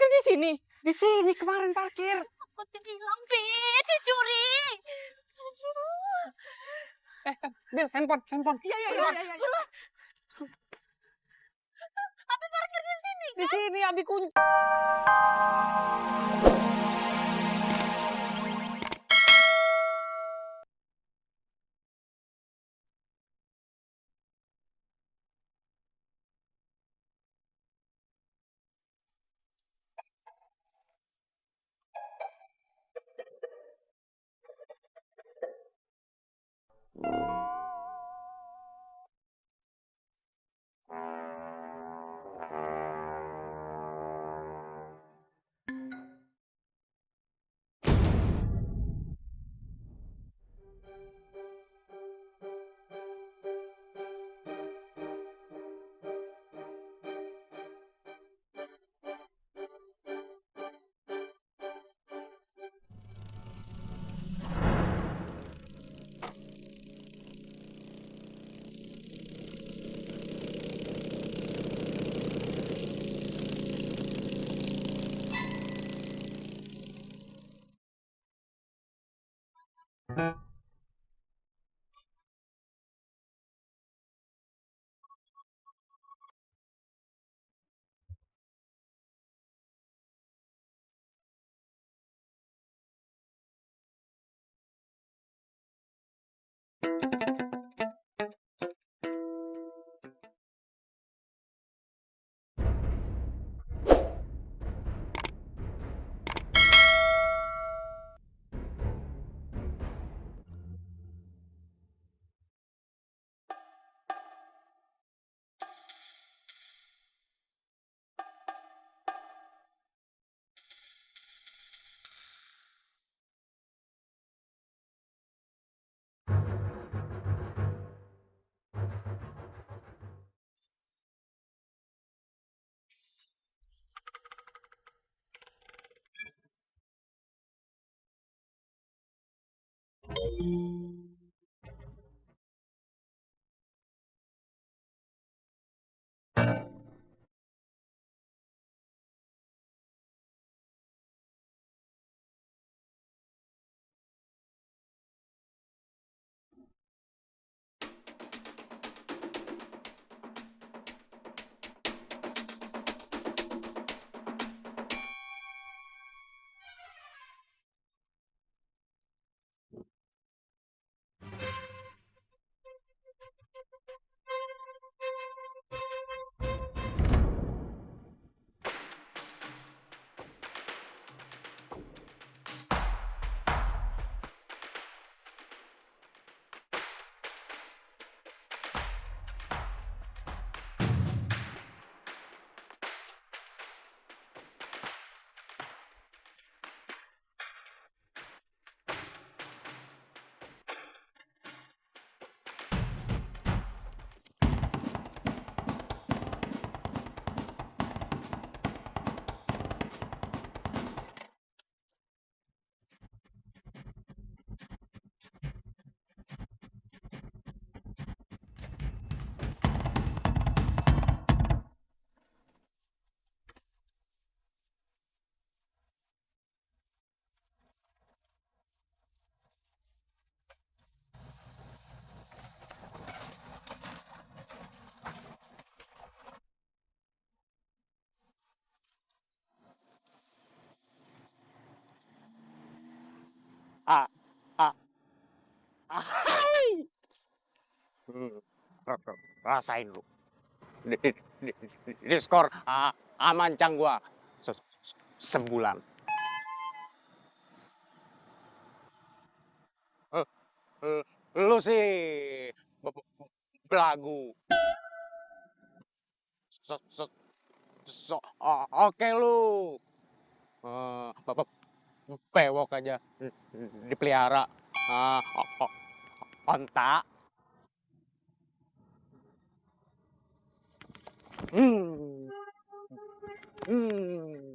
parkir di sini? Di sini kemarin parkir. Aku bilang, dicuri. Bil, handphone. Iya. Abi parkir di sini. Di sini Abi kunci. Ah, ah, hai. Rasain lu. Di skor amancang gua sebulan. Eh, Lu sih belagu. Oke lu. Bapak pewok aja dipelihara. Onta. Hmm. Hmm.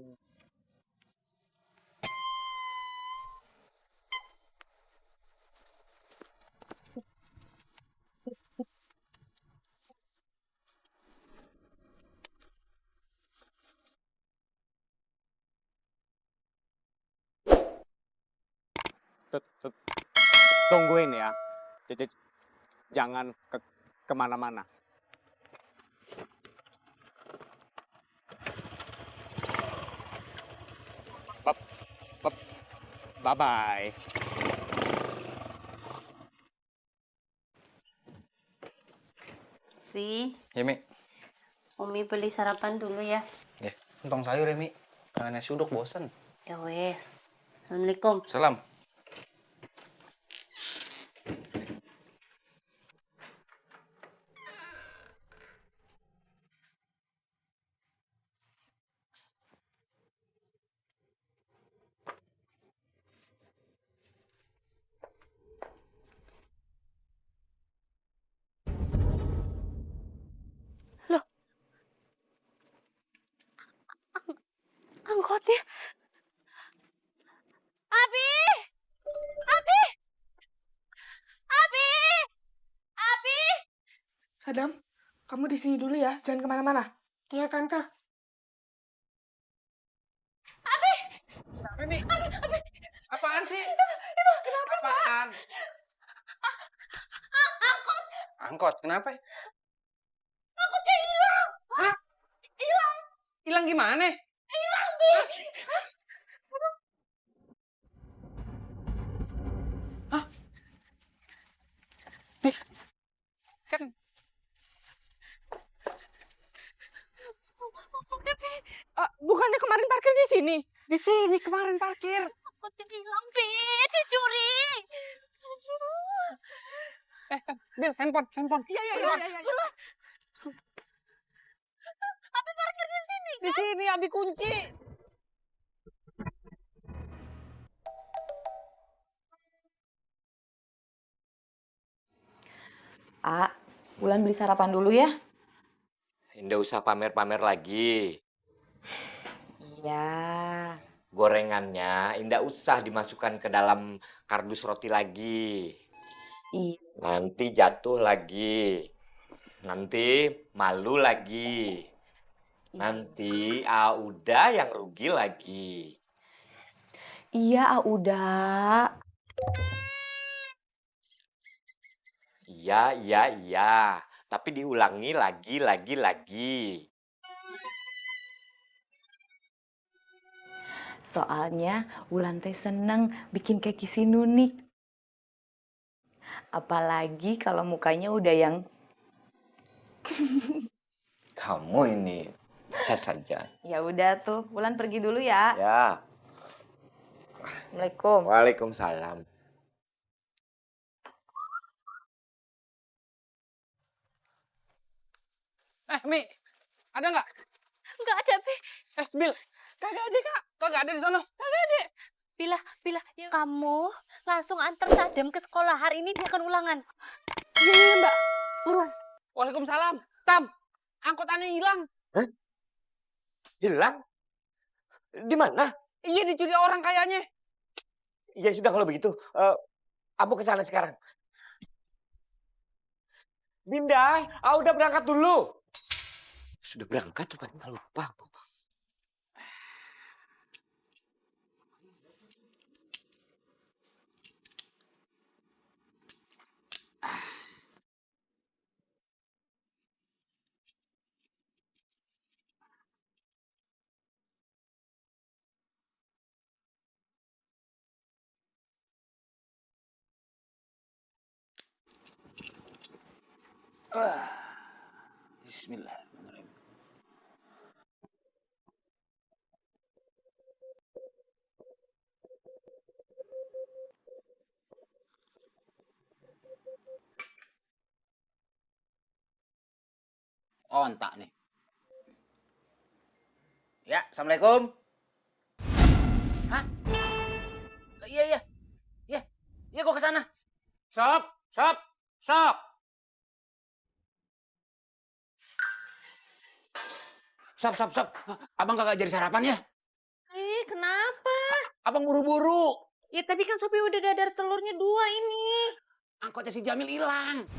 tungguin ya. Jangan kemana-mana. Bye-bye. Vi, Ya, Mi. Umi beli sarapan dulu ya. Ya, lontong sayur ya, Mi. Kangen nasi uduk, bosen. Ya wes. Assalamualaikum. Salam. Angkotnya. Abi! Abi! Abi! Abi! Sadam, kamu di sini dulu ya, jangan kemana-mana. Iya, Tante. Apa, Mi? Apaan sih? Apaan? Angkot, kenapa? Angkotnya hilang! Hah? Hilang! Hilang gimana? Hilang, Bi! Bi, kan Bukannya kemarin parkir di sini? di sini kemarin parkir. Angkotnya hilang, Bi! Dicuri! Bil, handphone. Iya. Abi parkir di sini. Di sini, Abi kunci. Wulan beli sarapan dulu ya. Nggak usah pamer-pamer lagi. Iya. Gorengannya nggak usah dimasukkan ke dalam kardus roti lagi. Iya. Nanti jatuh lagi. Nanti malu lagi. Nanti udah yang rugi lagi. Iya, udah. Iya. Tapi diulangi lagi. Soalnya Wulan teh seneng bikin keki si Nunik. Apalagi kalau mukanya udah yang Kamu ini bisa saja. ya udah tuh, Wulan pergi dulu ya. Ya. Assalamualaikum. Waalaikumsalam. Mi, ada nggak? Nggak ada, Bi. Bil, Kagak ada, Kak. kok nggak ada di sono? Bila, kamu langsung antar Sadam ke sekolah. Hari ini dia akan ulangan. Iya, Mbak. Buruan. Waalaikumsalam. Tam, angkot aneh hilang. Hilang? Di mana? Iya, dicuri orang kayaknya. Ya sudah kalau begitu, Abu ke sana sekarang. Dinda, udah berangkat dulu. Sudah berangkat, rupanya lupa. Bismillahirrahmanirrahim. Ontak nih. Ya, assalamualaikum. Hah? Iya. Iya, gua ke sana. Sok. Sop. Abang kagak jadi sarapan ya? Kenapa? Abang buru-buru. Ya tadi kan Sopi udah dadar telurnya 2 ini. Angkotnya si Jamil hilang.